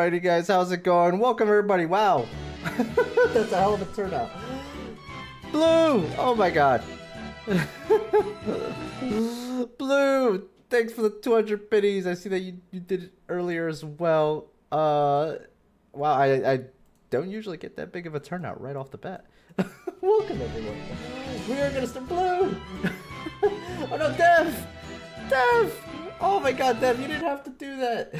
Alrighty, guys, how's it going? Welcome, everybody. Wow, that's a hell of a turnout. Blue, oh my god. Blue, thanks for the 200 biddies. I see that you did it earlier as well. Wow, I don't usually get that big of a turnout right off the bat. Welcome, everyone. We are gonna start Blue. Oh no, Dev! Dev! Oh my god, Dev, you didn't have to do that.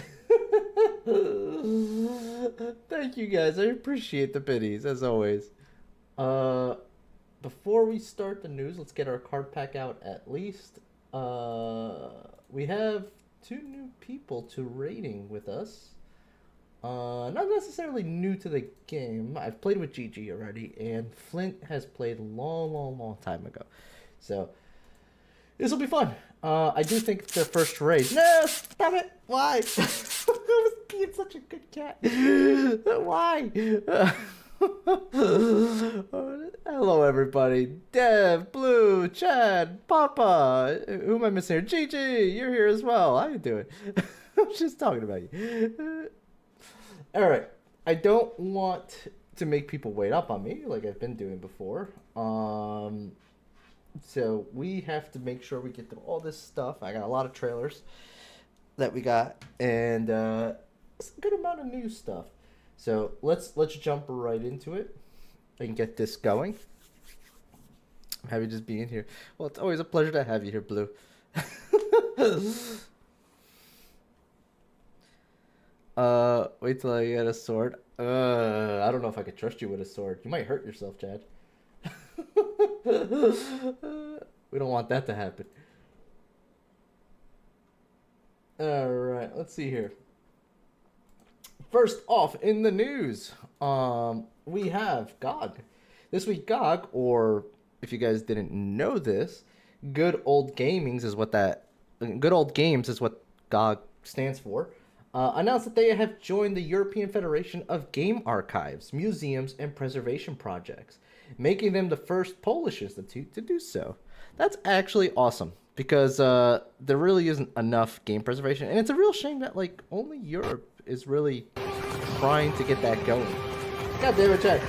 Thank you guys, I appreciate the biddies as always. Before we start the news, let's get our card pack out at least. We have 2 new people to rating with us. Not necessarily new to the game. I've played with GG already, and Flint has played a long time ago. So this will be fun. I do think it's their first raid. No, stop it! Why? I was being such a good cat. Why? Hello, everybody. Dev, Blue, Chad, Papa. Who am I missing here? GG, you're here as well. How you doing? I'm just talking about you. All right. I don't want to make people wait up on me like I've been doing before. So we have to make sure we get through all this stuff. I got a lot of trailers that we got, and it's a good amount of new stuff. So let's jump right into it and get this going. I'm happy just being here. Well, it's always a pleasure to have you here, Blue. Wait till I get a sword. I don't know if I could trust you with a sword. You might hurt yourself, Chad. We don't want that to happen. Alright, let's see here. First off in the news, we have GOG. This week GOG, or if you guys didn't know this, Good Old Games is what GOG stands for. Announced that they have joined the European Federation of Game Archives, Museums, and Preservation Projects, making them the first Polish institute to do so. That's actually awesome, because there really isn't enough game preservation, and it's a real shame that like only Europe is really trying to get that going. God damn it, Chad.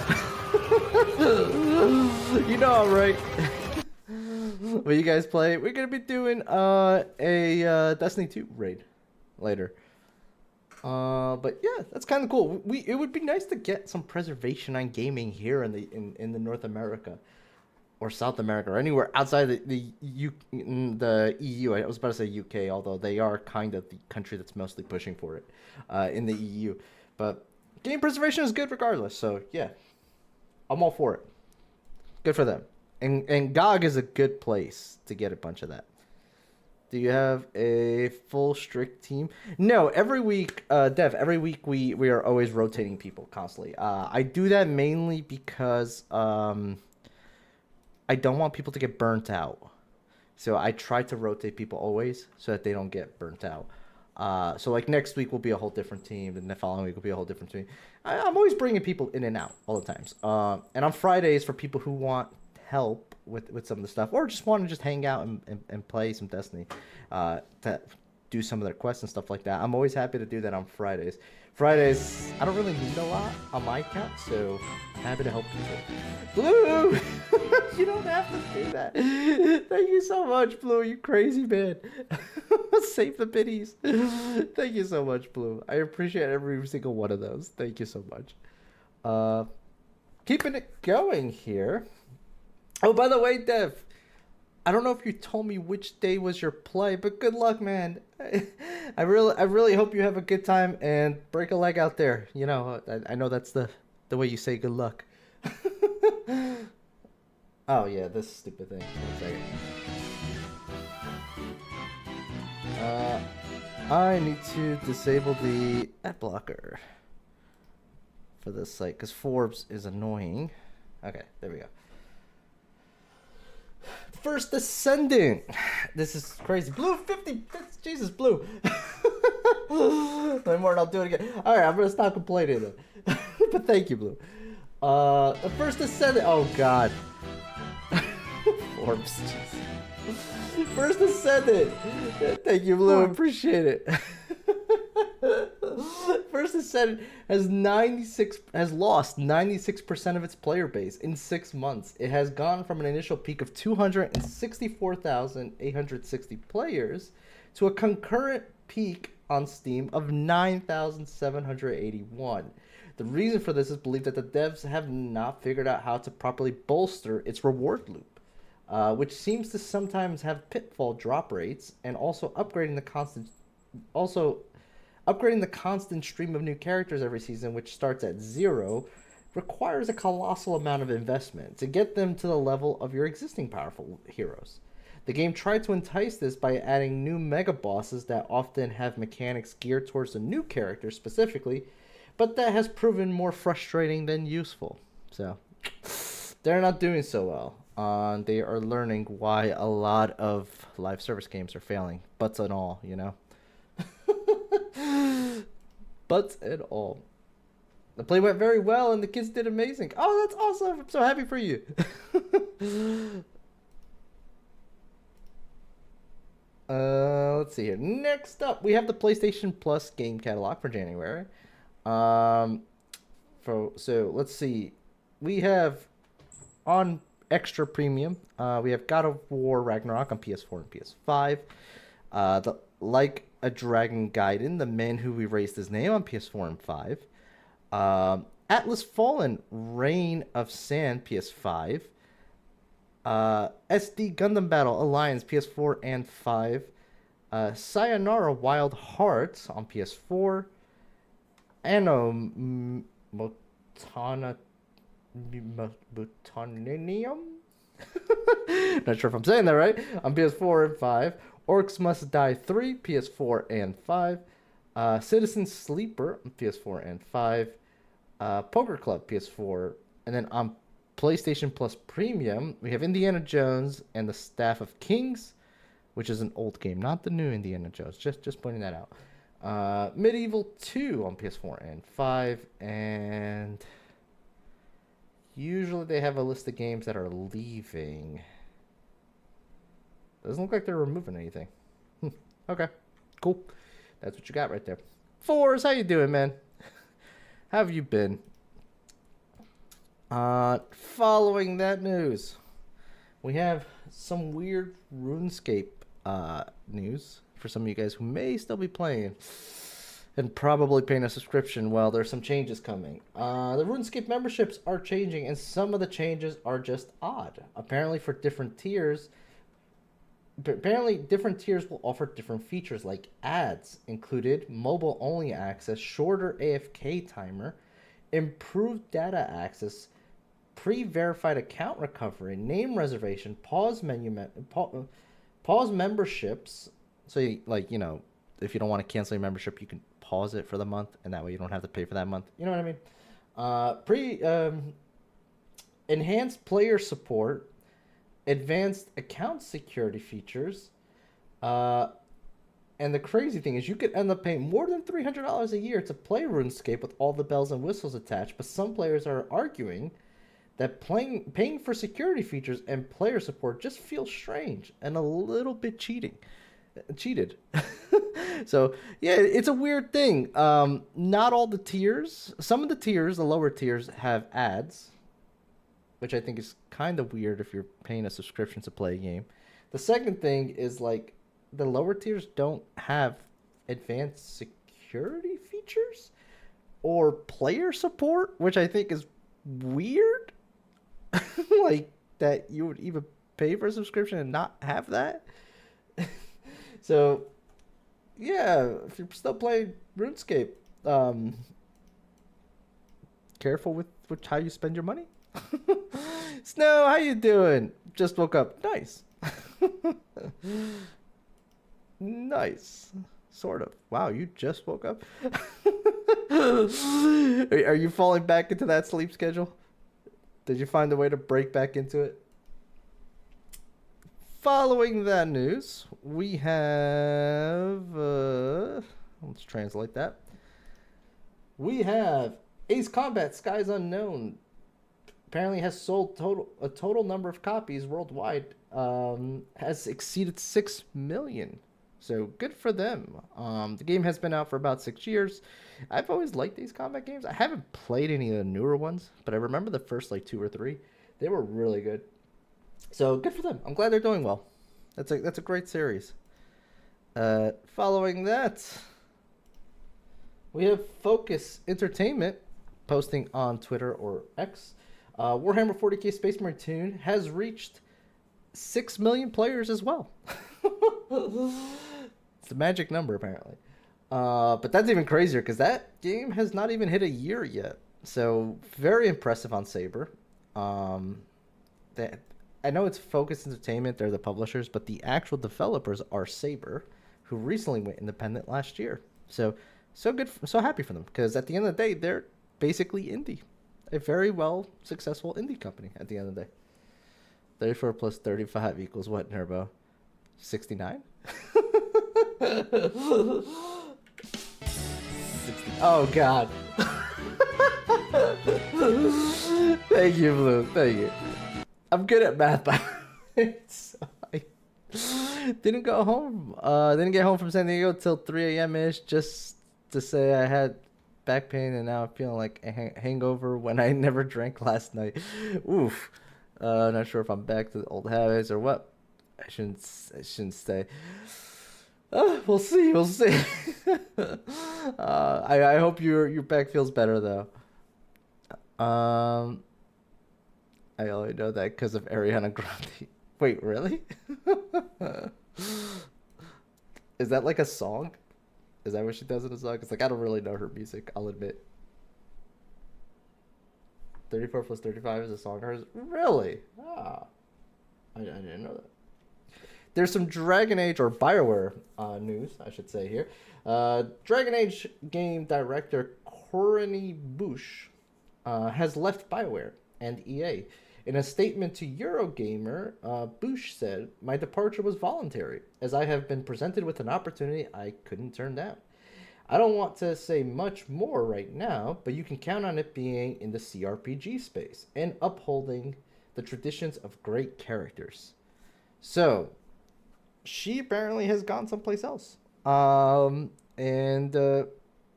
You know I'm right. Will you guys play? We're gonna be doing a Destiny 2 raid later. But yeah, that's kind of cool. It would be nice to get some preservation on gaming here in the North America or South America or anywhere outside the EU. I was about to say UK, although they are kind of the country that's mostly pushing for it in the EU. But game preservation is good regardless. So yeah, I'm all for it. Good for them. And GOG is a good place to get a bunch of that. Do you have a full strict team? No, every week, Dev, every week we are always rotating people constantly. I do that mainly because I don't want people to get burnt out. So I try to rotate people always so that they don't get burnt out. So like next week will be a whole different team, and the following week will be a whole different team. I'm always bringing people in and out all the times. And on Fridays for people who want help with some of the stuff, or just want to just hang out and play some Destiny, to do some of their quests and stuff like that. I'm always happy to do that on Fridays. Fridays, I don't really need a lot on my account, so I'm happy to help people. Blue! You don't have to do that. Thank you so much, Blue, you crazy man. Save the biddies. Thank you so much, Blue. I appreciate every single one of those. Thank you so much. Keeping it going here. Oh, by the way, Dev, I don't know if you told me which day was your play, but good luck, man. I really hope you have a good time and break a leg out there. You know, I know that's the way you say good luck. Oh yeah, this stupid thing. 1 second. I need to disable the ad blocker for this site because Forbes is annoying. Okay, there we go. First Ascendant. This is crazy. Blue 50. Jesus, Blue. No more and I'll do it again. Alright, I'm gonna stop complaining though. But thank you, Blue. The First Ascendant. Oh god. Forbes. First Ascendant. Thank you, Blue. Appreciate it. Versus said has lost 96% of its player base in 6 months. It has gone from an initial peak of 264,860 players to a concurrent peak on Steam of 9,781. The reason for this is believed that the devs have not figured out how to properly bolster its reward loop, which seems to sometimes have pitfall drop rates, and also upgrading the constant stream of new characters every season, which starts at 0, requires a colossal amount of investment to get them to the level of your existing powerful heroes. The game tried to entice this by adding new mega bosses that often have mechanics geared towards the new character specifically, but that has proven more frustrating than useful. So, they're not doing so well. They are learning why a lot of live service games are failing, butts and all, you know? Butts and all. The play went very well and the kids did amazing. Oh, that's awesome. I'm so happy for you. Let's see here. Next up, we have the PlayStation Plus game catalog for January. So let's see. We have on extra premium, we have God of War Ragnarok on PS4 and PS5. The Like a Dragon Gaiden, The Man Who Erased His Name on PS4 and 5. Atlas Fallen, Reign of Sand, PS5. SD Gundam Battle Alliance, PS4 and 5. Sayonara Wild Hearts on PS4. Anno Botaninium? Not sure if I'm saying that right. On PS4 and 5. Orcs Must Die 3, PS4 and 5. Citizen Sleeper, PS4 and 5. Poker Club, PS4. And then on PlayStation Plus Premium, we have Indiana Jones and the Staff of Kings, which is an old game, not the new Indiana Jones. Just pointing that out. Medieval 2 on PS4 and 5. And usually they have a list of games that are leaving. Doesn't look like they're removing anything. Okay, cool. That's what you got right there. Fours, how you doing, man? How have you been? Following that news, we have some weird RuneScape news for some of you guys who may still be playing and probably paying a subscription. Well, there's some changes coming. The RuneScape memberships are changing, and some of the changes are just odd. Apparently, different tiers will offer different features like ads included, mobile-only access, shorter AFK timer, improved data access, pre-verified account recovery, name reservation, pause memberships. So, if you don't want to cancel your membership, you can pause it for the month, and that way you don't have to pay for that month. You know what I mean? Enhanced player support, advanced account security features, and the crazy thing is you could end up paying more than $300 a year to play RuneScape with all the bells and whistles attached, but some players are arguing that paying for security features and player support just feels strange and a little bit cheated. So yeah, it's a weird thing. Not all the tiers, some of the tiers, the lower tiers, have ads, which I think is kind of weird if you're paying a subscription to play a game. The second thing is like the lower tiers don't have advanced security features or player support, which I think is weird. Like that you would even pay for a subscription and not have that. So yeah, if you're still playing RuneScape, careful with how you spend your money. Snow, how you doing? Just woke up. Nice. Nice. Sort of. Wow, you just woke up? Are you falling back into that sleep schedule? Did you find a way to break back into it? Following that news, we have... let's translate that. We have Ace Combat Skies Unknown. Apparently has sold a total number of copies worldwide. Has exceeded 6 million So good for them. The game has been out for about 6 years. I've always liked these combat games. I haven't played any of the newer ones, but I remember the first like two or three. They were really good. So good for them. I'm glad they're doing well. That's a great series. Following that, we have Focus Entertainment posting on Twitter or X. Warhammer 40k Space Marine Tune has reached 6 million players as well. It's a magic number, apparently. But that's even crazier because that game has not even hit a year yet. So very impressive on Saber. That I know it's Focus Entertainment; they're the publishers, but the actual developers are Saber, who recently went independent last year. So good, so happy for them because at the end of the day, they're basically indie, a very well successful indie company. At the end of the day, 34 plus 35 equals what, Nurbo? 69. Oh God. Thank you, Blue. Thank you. I'm good at math, but so I didn't go home. Didn't get home from San Diego till 3 a.m. ish, just to say I had back pain and now I'm feeling like a hangover when I never drank last night. Oof. Not sure if I'm back to the old habits or what. I shouldn't stay. We'll see. We'll see. I hope your back feels better though. I only know that because of Ariana Grande. Wait, really? Is that like a song? Is that what she does in a song? It's like I don't really know her music, I'll admit. 34 plus 35 is a song of hers? Really? Ah. I didn't know that. There's some Dragon Age or BioWare news, I should say here. Dragon Age game director Courtney Bush has left BioWare and EA. In a statement to Eurogamer, Bush said, "My departure was voluntary, as I have been presented with an opportunity I couldn't turn down. I don't want to say much more right now, but you can count on it being in the CRPG space and upholding the traditions of great characters." So, she apparently has gone someplace else. And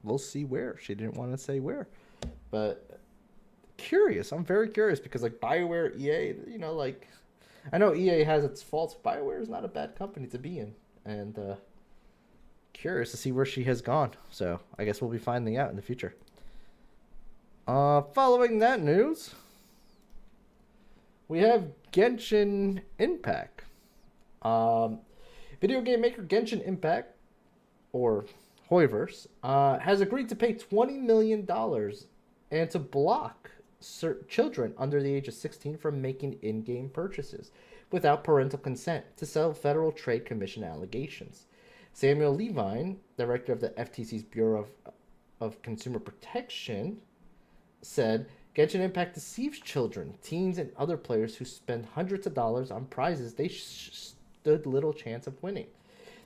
we'll see where. She didn't want to say where. But curious. I'm very curious because like BioWare, EA, you know, like I know EA has its faults. BioWare is not a bad company to be in. And curious to see where she has gone. So I guess we'll be finding out in the future. Following that news, we have Genshin Impact. Video game maker Genshin Impact, or Hoiverse, has agreed to pay $20 million and to block children under the age of 16 from making in-game purchases without parental consent to settle Federal Trade Commission allegations. Samuel Levine, director of the FTC's Bureau of Consumer Protection, said Genshin Impact deceives children, teens, and other players who spend hundreds of dollars on prizes they stood little chance of winning.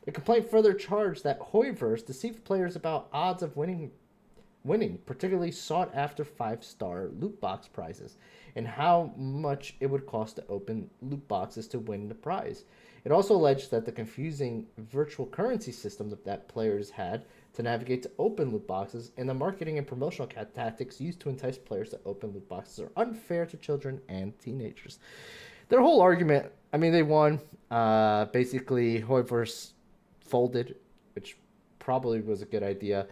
The complaint further charged that Hoiverse deceived players about odds of winning particularly sought-after 5-star loot box prizes, and how much it would cost to open loot boxes to win the prize. It also alleged that the confusing virtual currency system that players had to navigate to open loot boxes and the marketing and promotional tactics used to entice players to open loot boxes are unfair to children and teenagers. Their whole argument, I mean, they won. Basically, Hoiverse folded, which probably was a good idea,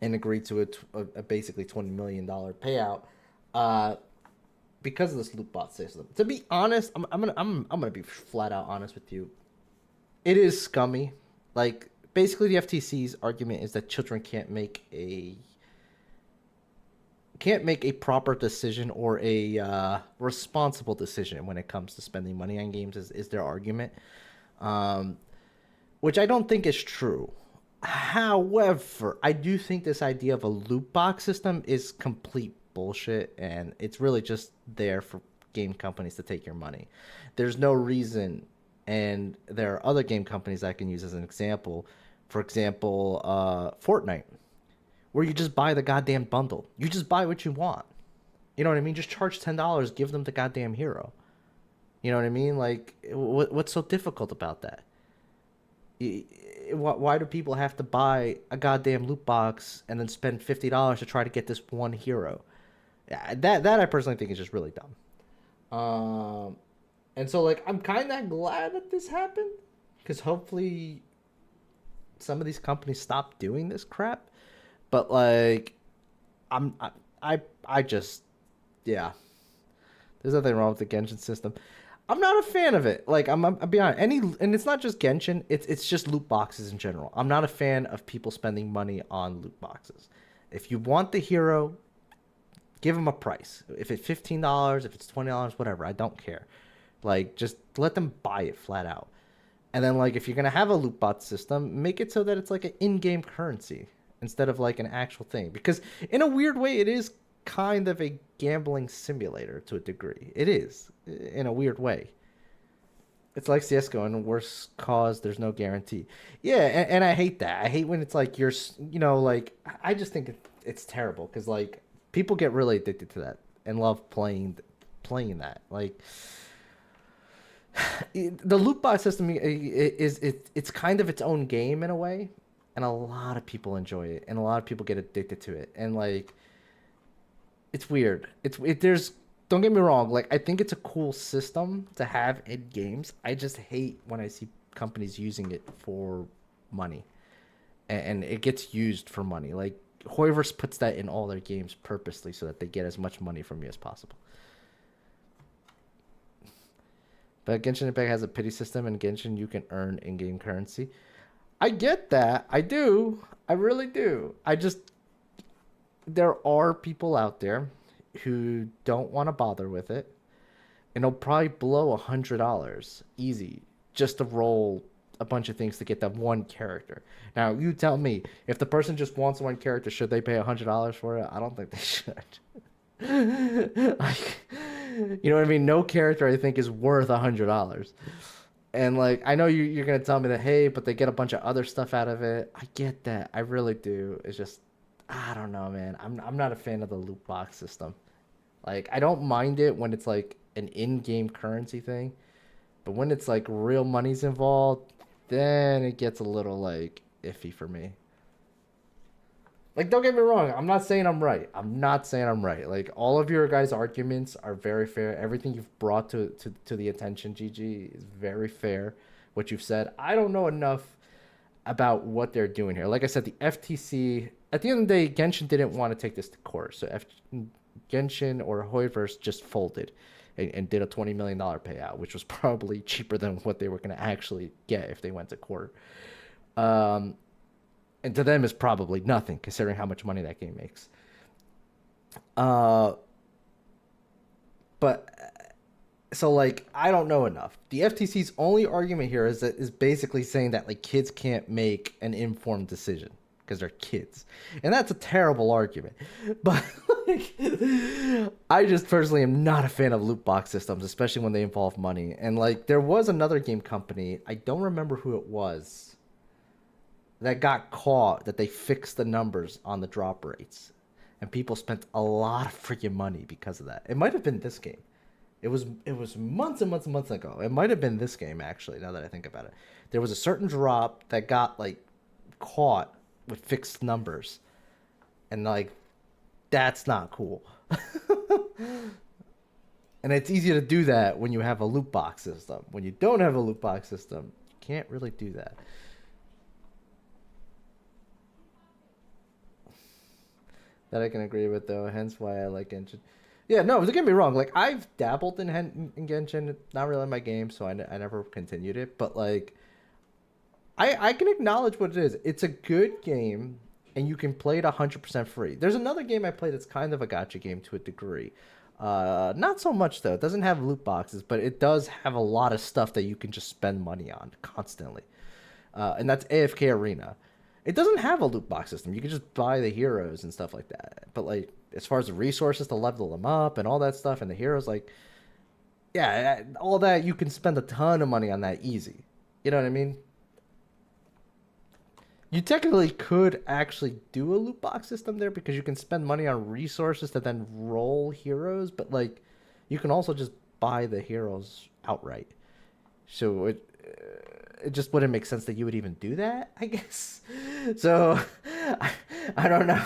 and agreed to a basically $20 million payout because of this loot box system. To be honest, I'm gonna be flat out honest with you. It is scummy. Like basically, the FTC's argument is that children can't make a proper decision or a responsible decision when it comes to spending money on games is their argument, which I don't think is true. However, I do think this idea of a loot box system is complete bullshit, and it's really just there for game companies to take your money. There's no reason, and there are other game companies I can use as an example. For example, Fortnite, where you just buy the goddamn bundle. You just buy what you want. You know what I mean? Just charge $10, give them the goddamn hero. You know what I mean? Like, what's so difficult about that? Why do people have to buy a goddamn loot box and then spend $50 to try to get this one hero? That I personally think is just really dumb. And so like I'm kind of glad that this happened because hopefully some of these companies stop doing this crap. But like I'm I just yeah. There's nothing wrong with the Genshin system. I'm not a fan of it. Like I'll be honest. And it's not just Genshin. It's just loot boxes in general. I'm not a fan of people spending money on loot boxes. If you want the hero, give them a price. If it's $15, if it's $20, whatever. I don't care. Like just let them buy it flat out. And then like if you're gonna have a loot box system, make it so that it's like an in-game currency instead of like an actual thing. Because in a weird way, it is kind of a gambling simulator to a degree. It is in a weird way. It's like CS:GO, and worst cause, there's no guarantee. Yeah, and I hate that. I hate when it's like like I just think it's terrible because like people get really addicted to that and love playing that. Like the loot box system it's kind of its own game in a way, and a lot of people enjoy it, and a lot of people get addicted to it, and like it's weird. There's don't get me wrong. Like I think it's a cool system to have in games. I just hate when I see companies using it for money, and it gets used for money. Like Hoiverse puts that in all their games purposely so that they get as much money from you as possible. But Genshin Impact has a pity system, and Genshin you can earn in-game currency. I get that. I do. I really do. There are people out there who don't want to bother with it, and they'll probably blow $100 easy just to roll a bunch of things to get that one character. Now, you tell me, if the person just wants one character, should they pay $100 for it? I don't think they should. Like, you know what I mean? No character I think is worth $100. And like, I know you're gonna tell me that, hey, but they get a bunch of other stuff out of it. I get that. I really do. It's just, I don't know, man. I'm not a fan of the loot box system. Like, I don't mind it when it's like an in-game currency thing, but when it's like real money's involved, then it gets a little like iffy for me. Like, don't get me wrong. I'm not saying I'm right. I'm not saying I'm right. Like, all of your guys' arguments are very fair. Everything you've brought to the attention, GG, is very fair. What you've said. I don't know enough about what they're doing here. Like I said, the FTC, at the end of the day, Genshin didn't want to take this to court. So Genshin or Hoiverse just folded and did a $20 million payout, which was probably cheaper than what they were going to actually get if they went to court. And to them is probably nothing, considering how much money that game makes. But so like I don't know enough. The FTC's only argument here is basically saying that like kids can't make an informed decision because they're kids, and that's a terrible argument. But like, I just personally am not a fan of loot box systems, especially when they involve money. And like there was another game company, I don't remember who it was, that got caught, that they fixed the numbers on the drop rates, and people spent a lot of freaking money because of that. It might have been this game. It was months and months and months ago. It might have been this game, actually, now that I think about it. There was a certain drop that got like caught with fixed numbers, and like that's not cool. And it's easy to do that when you have a loot box system. When you don't have a loot box system, you can't really do that. That I can agree with, though. Hence why I like Genshin. Yeah, no, don't get me wrong. Like, I've dabbled in Genshin. It's not really my game, so I never continued it. But, like, I can acknowledge what it is. It's a good game, and you can play it 100% free. There's another game I played that's kind of a gacha game to a degree. Not so much, though. It doesn't have loot boxes, but it does have a lot of stuff that you can just spend money on constantly. And that's AFK Arena. It doesn't have a loot box system. You can just buy the heroes and stuff like that. But like, as far as the resources to level them up and all that stuff, and the heroes, like, yeah, all that, you can spend a ton of money on that easy. You know what I mean? You technically could actually do a loot box system there because you can spend money on resources to then roll heroes, but like, you can also just buy the heroes outright. So it just wouldn't make sense that you would even do that, I guess. So I don't know.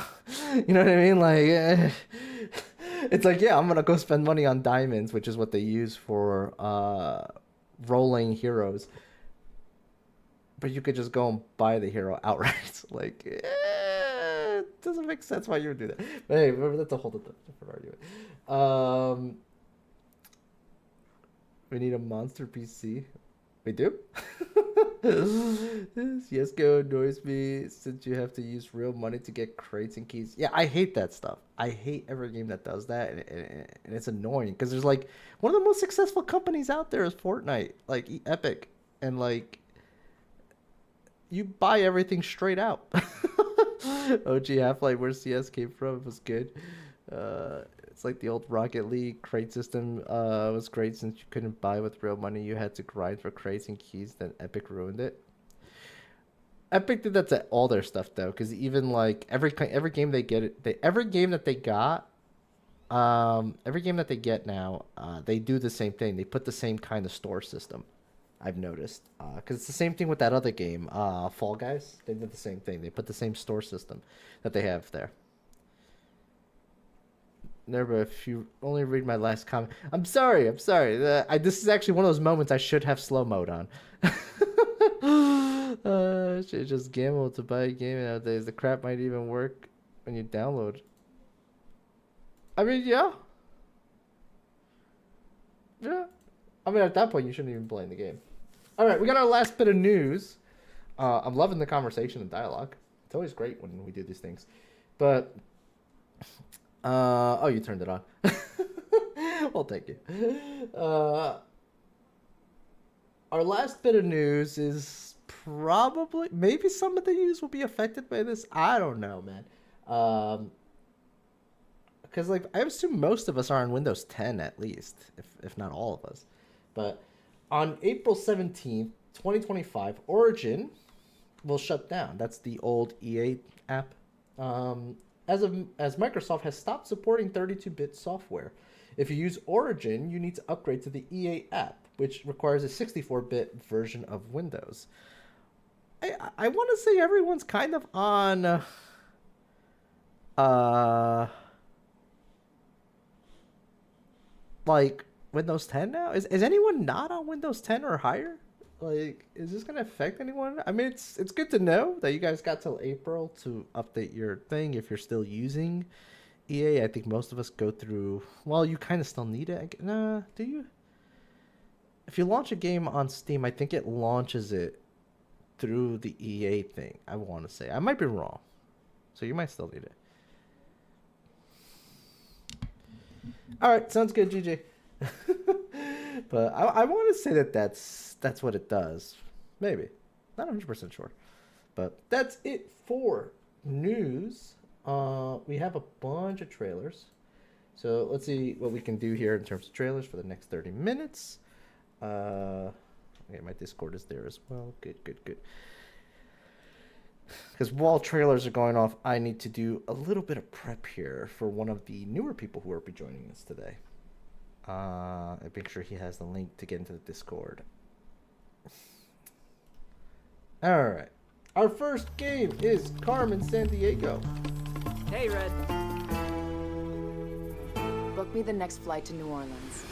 You know what I mean? Like, it's like, yeah, I'm gonna go spend money on diamonds, which is what they use for rolling heroes. But you could just go and buy the hero outright. Like, it doesn't make sense why you would do that. But hey, that's a whole different argument. We need a monster PC. We do? CSGO annoys me since you have to use real money to get crates and keys. Yeah, I hate that stuff. I hate every game that does that, and it's annoying because there's like one of the most successful companies out there is Fortnite, like Epic, and like you buy everything straight out. OG Half-Life, where CS came from, was good. It's like the old Rocket League crate system was great since you couldn't buy with real money. You had to grind for crates and keys. Then Epic ruined it. Epic did that to all their stuff though, because even like every game they get every game that they get now, they do the same thing. They put the same kind of store system. I've noticed, because it's the same thing with that other game, Fall Guys. They did the same thing. They put the same store system that they have there. Nerba, if you only read my last comment, I'm sorry. This is actually one of those moments I should have slow mode on. Should just gamble to buy a game nowadays. The crap might even work when you download. I mean, yeah. I mean, at that point, you shouldn't even play in the game. All right, we got our last bit of news. I'm loving the conversation and dialogue. It's always great when we do these things. But, oh, you turned it on. Well, thank you. Our last bit of news is probably, maybe some of the users will be affected by this. I don't know, man. Because, like, I assume most of us are on Windows 10 at least, if not all of us. But on April 17th, 2025, Origin will shut down. That's the old EA app. As Microsoft has stopped supporting 32-bit software. If you use Origin, you need to upgrade to the EA app, which requires a 64-bit version of Windows. I want to say everyone's kind of on like Windows 10 now? Is anyone not on Windows 10 or higher? Like, is this gonna affect anyone? I mean, it's good to know that you guys got till April to update your thing if you're still using EA. I think most of us go through. Well, you kind of still need it. Nah, do you? If you launch a game on Steam, I think it launches it through the EA thing. I want to say I might be wrong, so you might still need it. All right, sounds good, GG. But I want to say that's what it does. Maybe. Not 100% sure. But that's it for news. We have a bunch of trailers. So let's see what we can do here in terms of trailers for the next 30 minutes. Okay, my Discord is there as well. Good. Because while trailers are going off, I need to do a little bit of prep here for one of the newer people who will be joining us today. And make sure he has the link to get into the Discord. All right. Our first game is Carmen Sandiego. Hey, Red. Book me the next flight to New Orleans.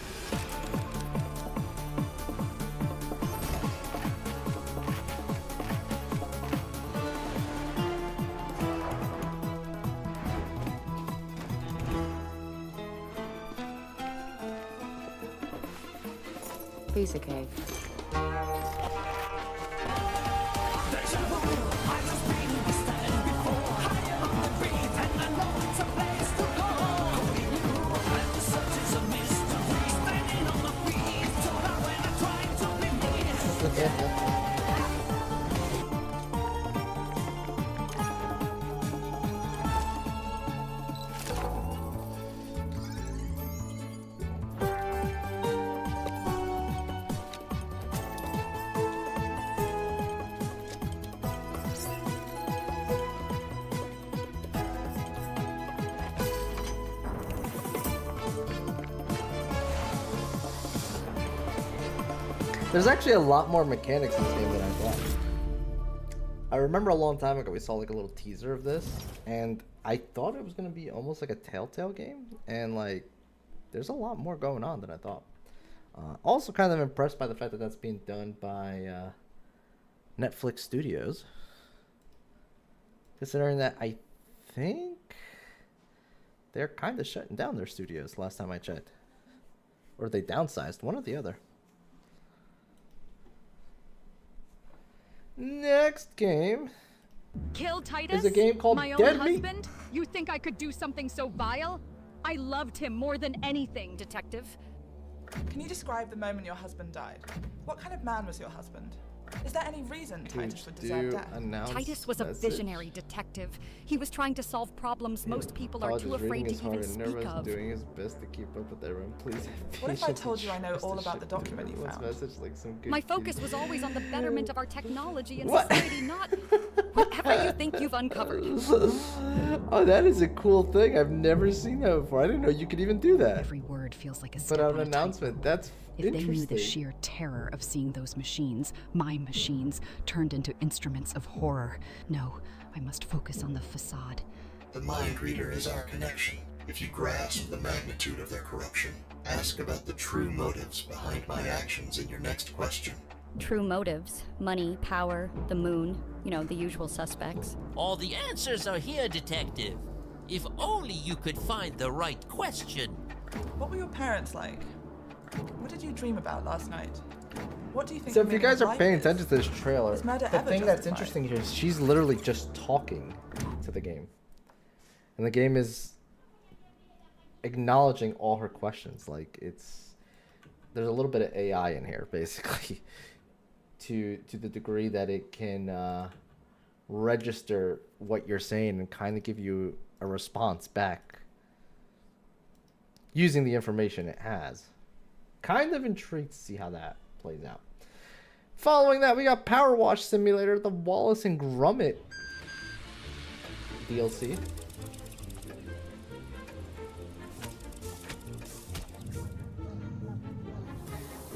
Piece of cake. There's actually a lot more mechanics in this game than I I remember a long time ago we saw like a little teaser of this, and I thought it was gonna be almost like a Telltale game, and like there's a lot more going on than I thought. Also kind of impressed by the fact that that's being done by Netflix Studios. Considering that I think they're kind of shutting down their studios last time I checked. Or they downsized, one or the other. Next game Kill Titus? is a game called my Dead own Meat. husband? You think I could do something so vile? I loved him more than anything, Detective. Can you describe the moment your husband died? What kind of man was your husband? Is there any reason Titus would deserve death? Titus was a visionary detective. He was trying to solve problems most people are too afraid to even speak of. Doing his best to keep up with everyone. Please. What if I told you I know all about the document you found? My focus was always on the betterment of our technology and society, not whatever you think you've uncovered. Oh, that is a cool thing. I've never seen that before. I didn't know you could even do that. Every word feels like a step Put out on an a announcement. That's If they knew the interesting. sheer terror of seeing those machines, my machines, turned into instruments of horror. No, I must focus on the facade. The mind reader is our connection. If you grasp the magnitude of their corruption, ask about the true motives behind my actions in your next question. True motives: money, power, the moon, you know, the usual suspects. All the answers are here, Detective. If only you could find the right question. What were your parents like? What did you dream about last night? What do you think? So the if you meaning guys of are life paying is? attention to this trailer, Is murder the ever thing that's justified? interesting here is she's literally just talking to the game. And the game is acknowledging all her questions. Like there's a little bit of AI in here, basically, to the degree that it can register what you're saying and kind of give you a response back using the information it has. Kind of intrigued to see how that plays out. Following that, we got Power Wash Simulator, the Wallace and Gromit DLC.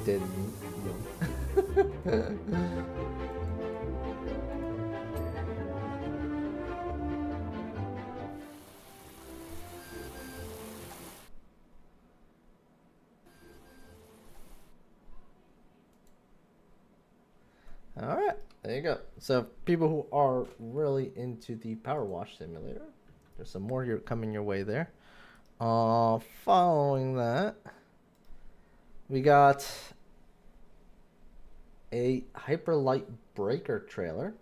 Didn't All right, there you go. So people who are really into the Power Wash Simulator, there's some more coming your way there. Following that, we got a Hyper Light Breaker trailer.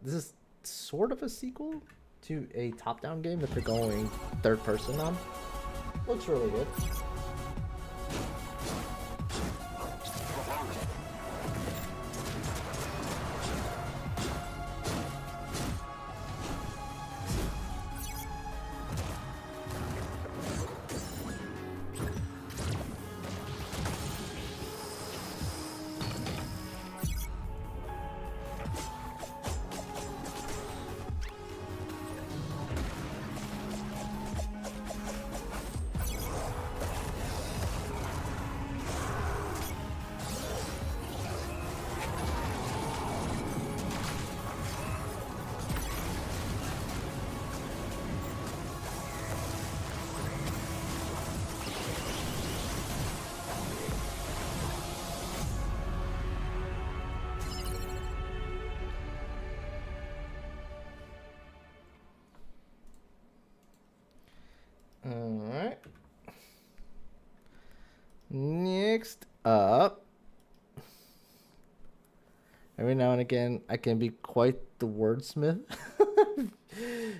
This is sort of a sequel to a top-down game that they're going third person on. Looks really good. Alright. Next up. Every now and again, I can be quite the wordsmith.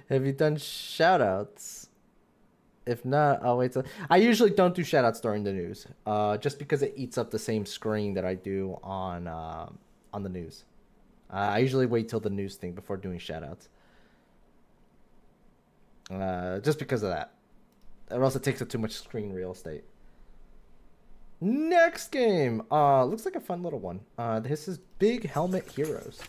Have you done shoutouts? If not, I'll wait till... I usually don't do shoutouts during the news. Just because it eats up the same screen that I do on the news. I usually wait till the news thing before doing shoutouts. Just because of that. Or else it takes up too much screen real estate. Next game. Looks like a fun little one. This is Big Helmet Heroes.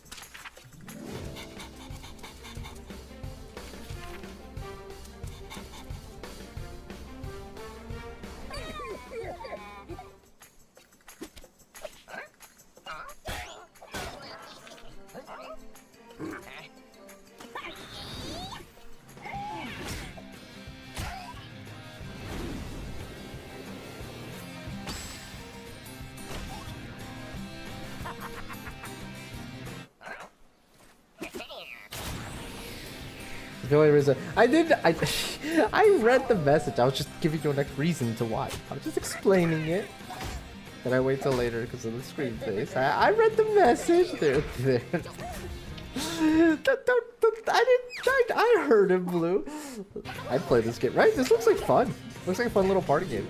Billy Rizzo. I did. I read the message. I was just giving you a next reason to watch. I was just explaining it. Did I wait till later because of the screen face? I read the message. There. I heard him, Blue. I'd play this game. Right? This looks like fun. Looks like a fun little party game.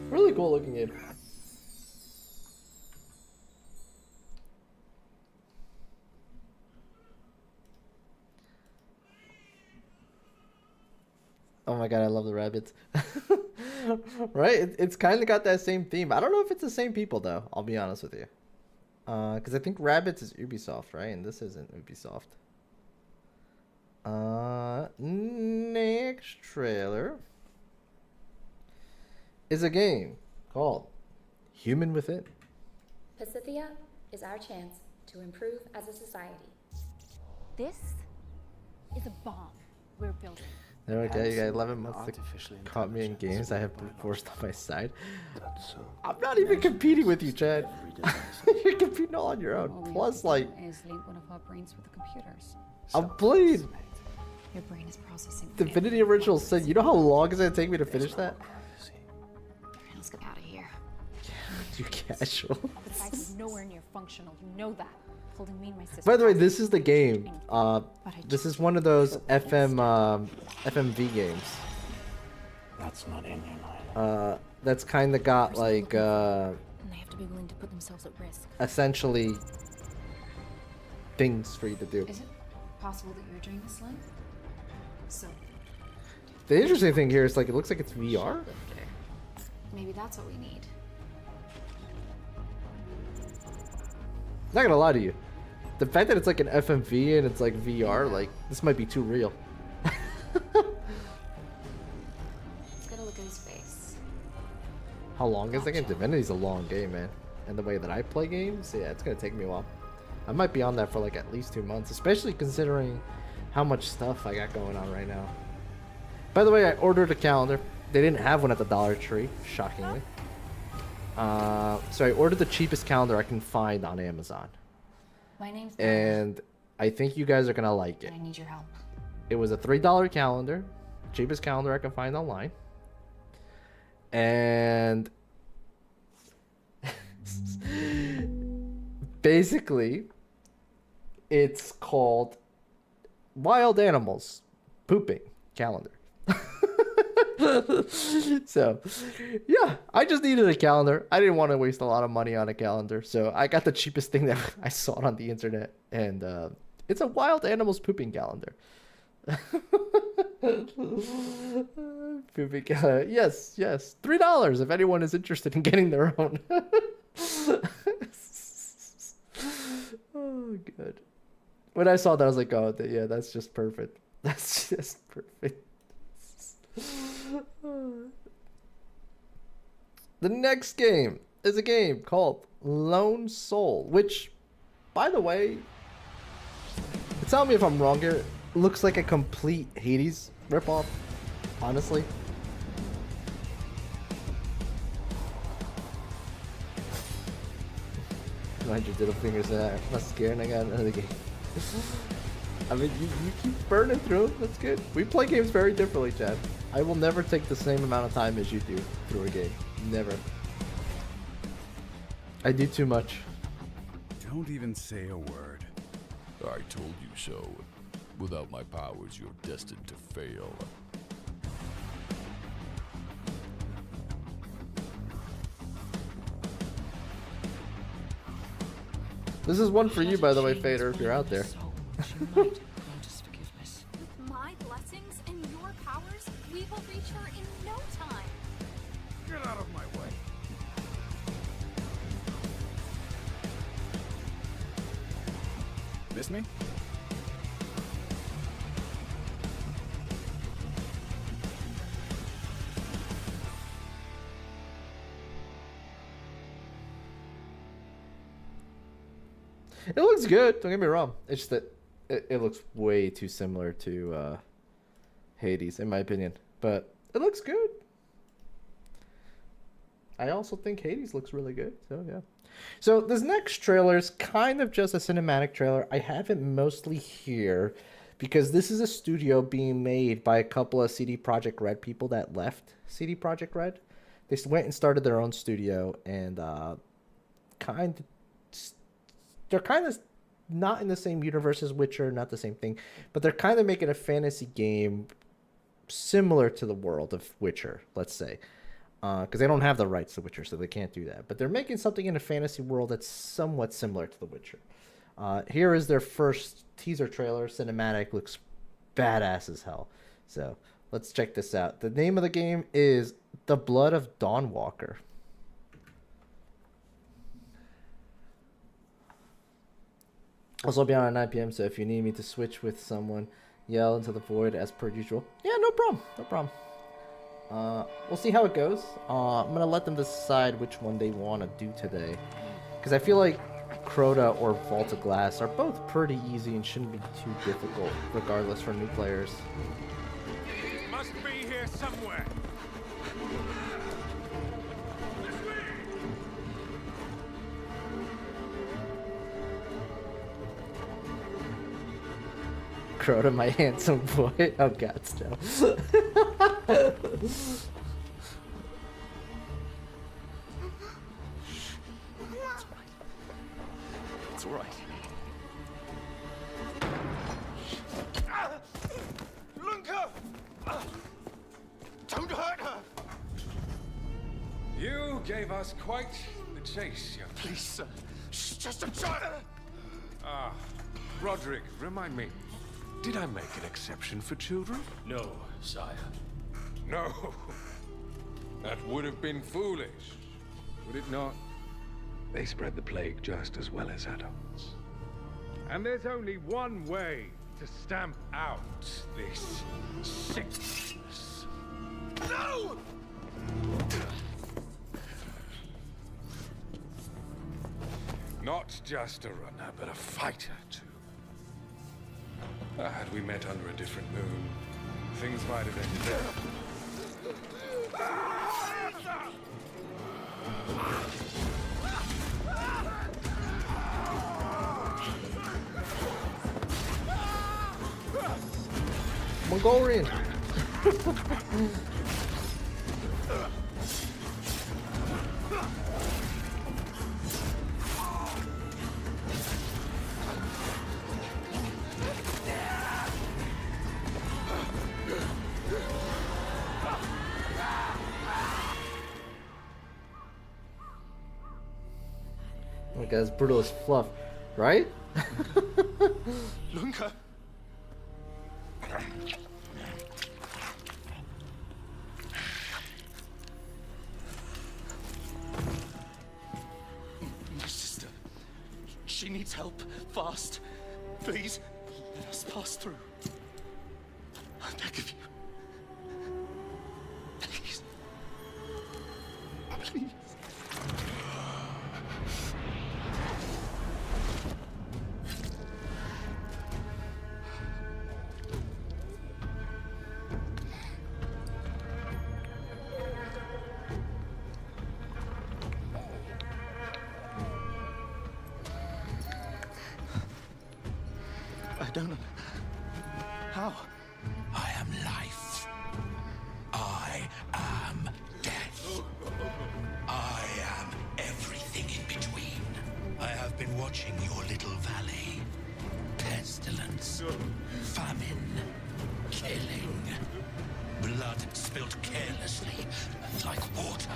Really cool looking game. Oh my god, I love the rabbits. Right? It's kind of got that same theme. I don't know if it's the same people though, I'll be honest with you. Because I think Rabbids is Ubisoft, right? And this isn't Ubisoft. Next trailer is a game called Human Within. Pacifica is our chance to improve as a society. This is a bomb we're building. There we go, you got 11 months to caught me in games I have been forced on my side. I'm not even competing with you, Chad. You're competing all on your own. Plus, like, is link one of our brains with the computers. I'm playing Your brain is processing. Divinity Original Sin. You know how long it's gonna take me to finish that? Let's get out of here. You casual. The site is nowhere near functional. You know that. Holding me and my sister. By the way, this is the game. This is one of those FMV games. That's not in your mind. That's kind of got like And they have to be willing to put themselves at risk. essentially things for you to do. Is it possible that you're doing this, Lynn? So, The interesting thing here is like it looks like it's VR. maybe that's what we need. Not gonna lie to you, the fact that it's like an FMV and it's like VR, like this might be too real. Let's get a look at his face. How long is the game? Divinity's a long game, man. And the way that I play games, yeah, it's gonna take me a while. I might be on that for like at least 2 months, especially considering how much stuff I got going on right now. By the way, I ordered a calendar. They didn't have one at the Dollar Tree, shockingly. So I ordered the cheapest calendar I can find on Amazon. My name's And I think you guys are gonna like it. I need your help. It was a $3 calendar, cheapest calendar I can find online. And basically, it's called Wild Animals Pooping Calendar. So, yeah, I just needed a calendar. I didn't want to waste a lot of money on a calendar, so I got the cheapest thing that I saw on the internet, and it's a Wild Animals Pooping Calendar. Pooping calendar. Yes, $3 if anyone is interested in getting their own. Oh, good. When I saw that, I was like, oh, yeah, that's just perfect. That's just perfect. The next game is a game called Lone Soul, which, by the way, tell me if I'm wrong here, looks like a complete Hades ripoff, honestly. Mind your little fingers in that. I'm not scared and I got another game. I mean, you keep burning through them. That's good. We play games very differently, Chad. I will never take the same amount of time as you do through a game. Never. I do too much. Don't even say a word. I told you so. Without my powers, you're destined to fail. This is one for you, by the way, Fader, if you're out there. My Listening? It looks good. Don't get me wrong. It's just that it looks way too similar to Hades, in my opinion. But it looks good. I also think Hades looks really good. So, yeah. So, this next trailer is kind of just a cinematic trailer. I have it mostly here because this is a studio being made by a couple of CD Projekt Red people that left CD Projekt Red. They went and started their own studio and they're kind of not in the same universe as Witcher, not the same thing, but they're kind of making a fantasy game similar to the world of Witcher, let's say. Because they don't have the rights to Witcher, so they can't do that. But they're making something in a fantasy world that's somewhat similar to The Witcher. Here is their first teaser trailer. Cinematic, looks badass as hell. So let's check this out. The name of the game is The Blood of Dawnwalker. Also be on at 9 p.m. So if you need me to switch with someone, yell into the void as per usual. Yeah, no problem. No problem. We'll see how it goes. I'm gonna let them decide which one they want to do today, because I feel like Crota or Vault of Glass are both pretty easy and shouldn't be too difficult, regardless for new players. It must be here somewhere. Crota, my handsome boy. Oh god, still. It's all right. Lunka! Don't hurt her! You gave us quite the chase, young. Please, sir. She's just a child. Ah, Roderick, remind me. Did I make an exception for children? No, sire. No. That would have been foolish, would it not? They spread the plague just as well as adults. And there's only one way to stamp out this sickness. No! Not just a runner, but a fighter, too. Had we met under a different moon, things might have ended there. Mongolian. Oh my god, it's brutal as fluff, right? Lunka! My sister. She needs help. Fast. Please, let us pass through. I beg of you. Please. Please. I don't know. How? I am life. I am death. I am everything in between. I have been watching your little valley. Pestilence, famine, killing, blood spilt carelessly like water.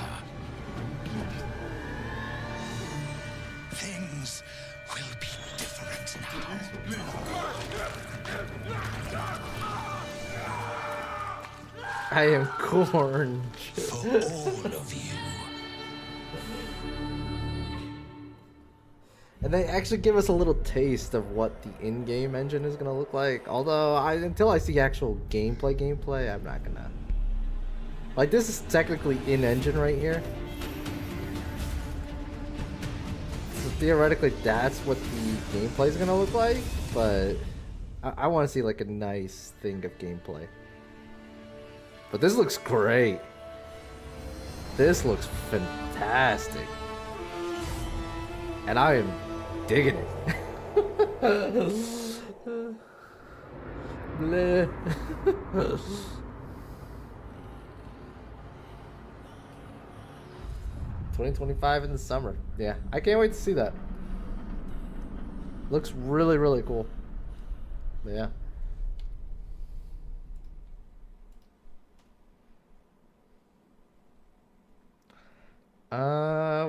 Things will be different now. I am corn. For all of you. And they actually give us a little taste of what the in-game engine is gonna look like. Although until I see actual gameplay, I'm not gonna. Like, this is technically in-engine right here. So theoretically, that's what the gameplay is gonna look like. But I want to see like a nice thing of gameplay. But this looks great. This looks fantastic. And I am digging it. Bleh. 2025 in the summer. Yeah, I can't wait to see that. Looks really, really cool. Yeah.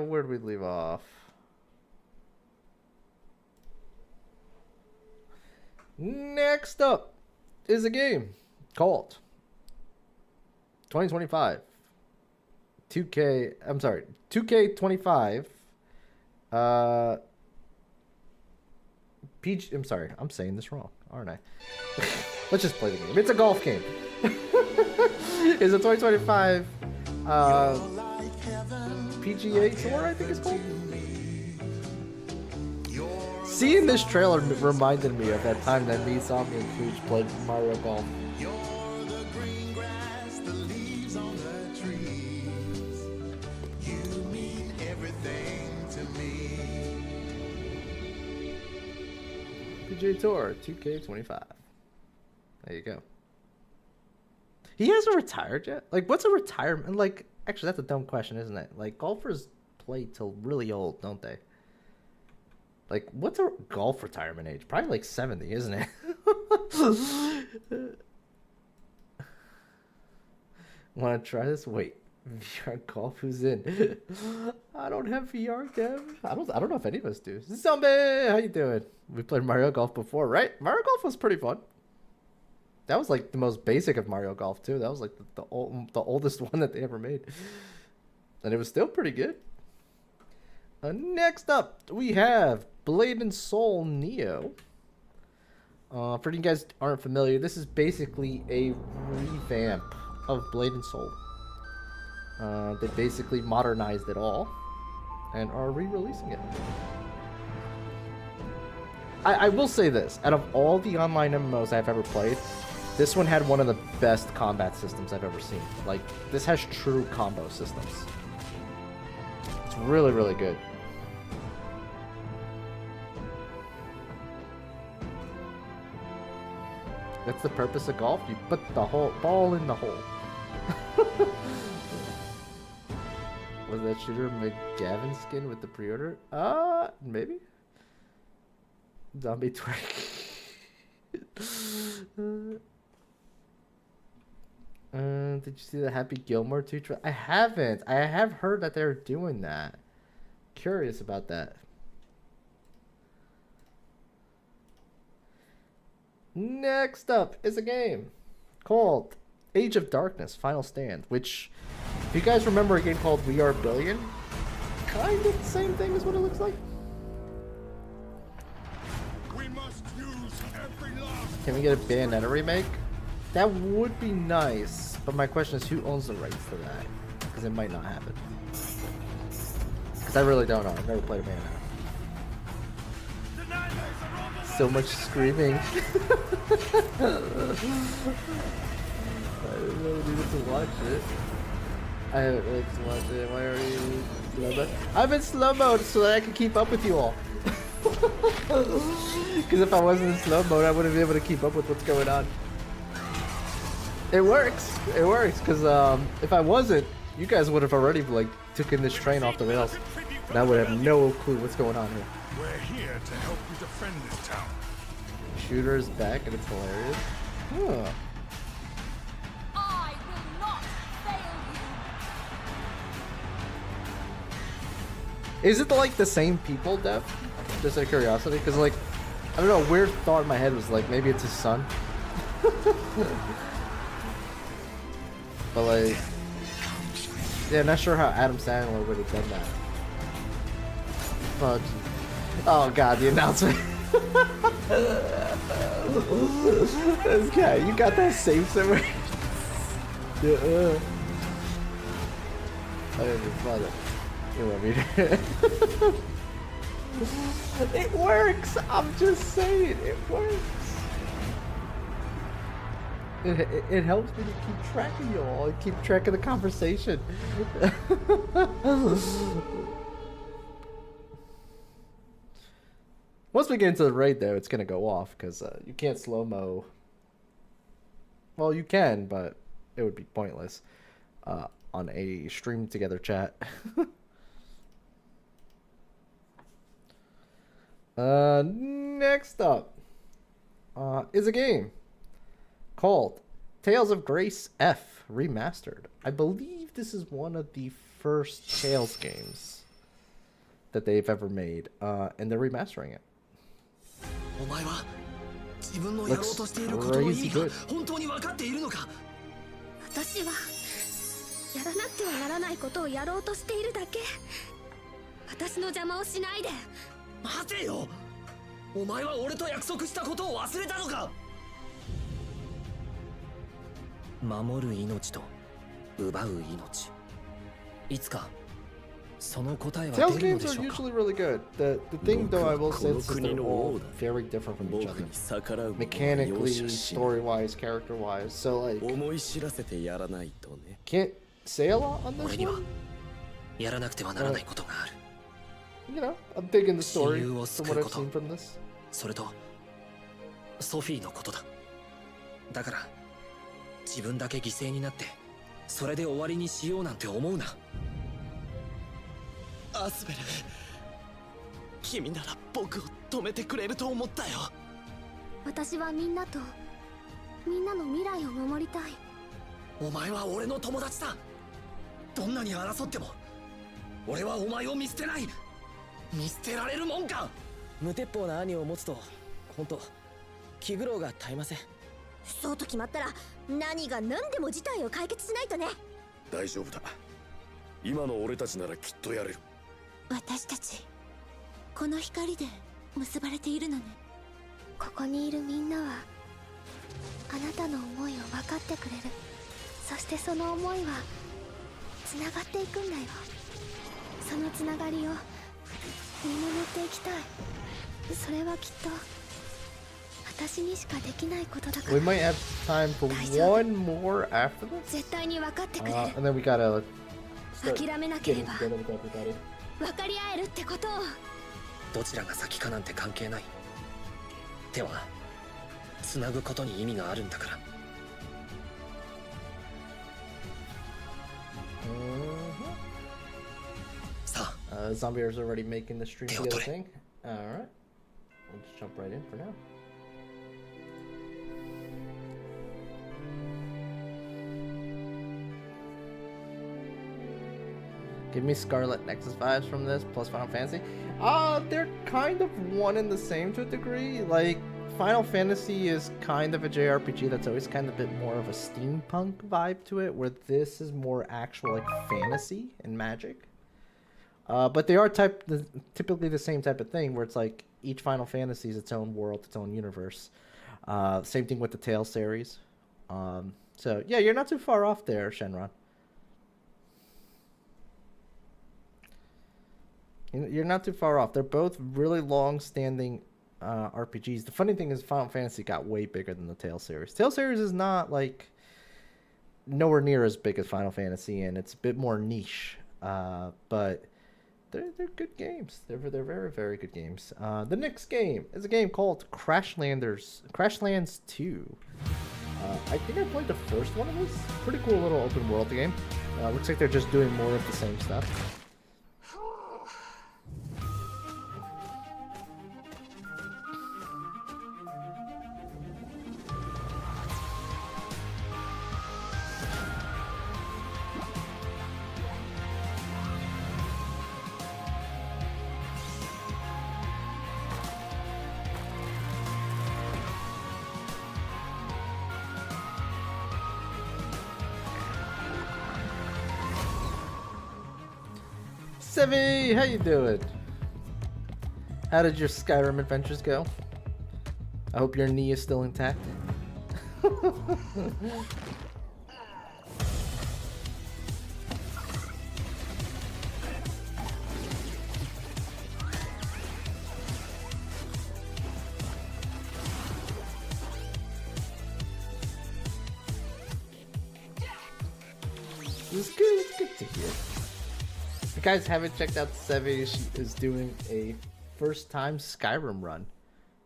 Where did we leave off? Next up is a game called 2025 2K. I'm sorry, 2K25. I'm sorry, I'm saying this wrong, aren't I? Let's just play the game. It's a golf game. It's a 2025 PGA Tour, I think it's called. Seeing this trailer reminded me of that time that me, Zombie, and Cooch played Mario Golf. PGA Tour 2K25. There you go. He hasn't retired yet? Like, what's a retirement? Like, actually, that's a dumb question, isn't it? Like, golfers play till really old, don't they? Like, what's a golf retirement age? Probably like 70, isn't it? Want to try this? Wait, VR golf? Who's in? I don't have VR, Dev. I don't know if any of us do. Zombie, how you doing? We played Mario Golf before, right? Mario Golf was pretty fun. That was like the most basic of Mario Golf too. That was like the oldest one that they ever made, and it was still pretty good. Next up, we have Blade and Soul Neo. For you guys aren't familiar, this is basically a revamp of Blade and Soul. They basically modernized it all and are re-releasing it. I will say this, out of all the online MMOs I've ever played, this one had one of the best combat systems I've ever seen. Like, this has true combo systems. It's really, really good. That's the purpose of golf. You put the whole ball in the hole. Was that Shooter McGavin skin with the pre-order? Maybe. Zombie twerk. Did you see the Happy Gilmore 2 trailer? I haven't. I have heard that they're doing that. Curious about that. Next up is a game called Age of Darkness Final Stand, which, if you guys remember a game called We Are Billion, kind of the same thing as what it looks like. We must use every last. Can we get a Bayonetta remake? That would be nice, but my question is, who owns the rights to that? Because it might not happen. Because I really don't know. I've never played a Bayonetta. So much screaming. I really needed to watch it. I haven't really to watch it. Why are you slow mode? I'm in slow mode so that I can keep up with you all. Because if I wasn't in slow mode, I wouldn't be able to keep up with what's going on. It works. It works. Because if I wasn't, you guys would have already like taken this train off the rails, and I would have no clue what's going on here. We're here to help you defend this town. Shooter's back and it's hilarious. Huh. I will not fail Is it like the same people, Dev? Just out of curiosity, because like, I don't know, a weird thought in my head was like maybe it's his son. But like, yeah, not sure how Adam Sandler would have done that. But Oh god, the announcement. This guy, you got that safe somewhere? Yeah. I didn't bother. You want me to? It works! I'm just saying, it works. It helps me to keep track of y'all and keep track of the conversation. Once we get into the raid, though, it's gonna go off because you can't slow-mo. Well, you can, but it would be pointless on a stream together chat. Next up is a game called Tales of Grace F Remastered. I believe this is one of the first Tales games that they've ever made, and they're remastering it. Looks crazy good. 私はやらなくてはならないことをやろうとしているだけ。私の邪魔をしないで。待てよ。お前は俺と約束したことを忘れたのか。守る命と奪う命。いつかその答えは出るの Tales で games し are ょうか。 usually really good. The thing though I will say is that they're all very different from each other. Mechanically, story-wise, character-wise. So like, can't say a lot on this one. やらなくてはならないことがある。 You know, I'm digging the story from what I've seen from this. それとソフィーのことだ。だから自分だけ犠牲になってそれで終わりにしようなんて思うな。アスベル、君なら僕を止めてくれると思ったよ。私はみんなとみんなの未来を守りたい。お前は俺の友達だ。どんなに争っても俺はお前を見捨てない。見捨てられるもんか。無鉄砲な兄を持つと本当気苦労が絶えません。そうと決まったら何が何でも事態を解決しないとね。大丈夫だ。今の俺たちならきっとやれる。私たちこの光で結ばれているのね。ここにいるみんなはあなたの思いを分かってくれる。そしてその思いはつながっていくんだよ。そのつながりを見守っていきたい。それはきっと私にしかできないことだから。 We might have time for one more after this. 絶対に分かってくれる。 And then we gotta start 諦めなけれ getting ば together with everybody. 分かり合えるってことを。どちらが先かなんて関係ない。手はつなぐことに意味があるんだから。Zombie is already making the stream together thing. Alright. We'll just jump right in for now. Give me Scarlet Nexus vibes from this, plus Final Fantasy. They're kind of one and the same to a degree. Like, Final Fantasy is kind of a JRPG that's always kind of a bit more of a steampunk vibe to it, where this is more actual, like, fantasy and magic. But they are typically the same type of thing, where it's like each Final Fantasy is its own world, its own universe. Same thing with the Tales series. So yeah, you're not too far off there, Shenron. You're not too far off. They're both really long-standing RPGs. The funny thing is, Final Fantasy got way bigger than the Tales series. Tales series is not like nowhere near as big as Final Fantasy, and it's a bit more niche. But they're good games. They're very, very good games. The next game is a game called Crashlands 2. I think I played the first one of this. Pretty cool little open world game. Looks like they're just doing more of the same stuff. Sevi, how you doing? How did your Skyrim adventures go? I hope your knee is still intact. It's good. It's good to hear. If you guys haven't checked out Sevi, she is doing a first-time Skyrim run.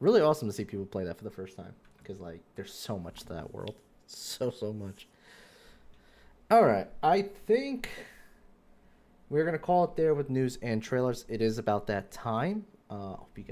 Really awesome to see people play that for the first time, because like there's so much to that world, so much. All right, I think we're gonna call it there with news and trailers. It is about that time. Hope you guys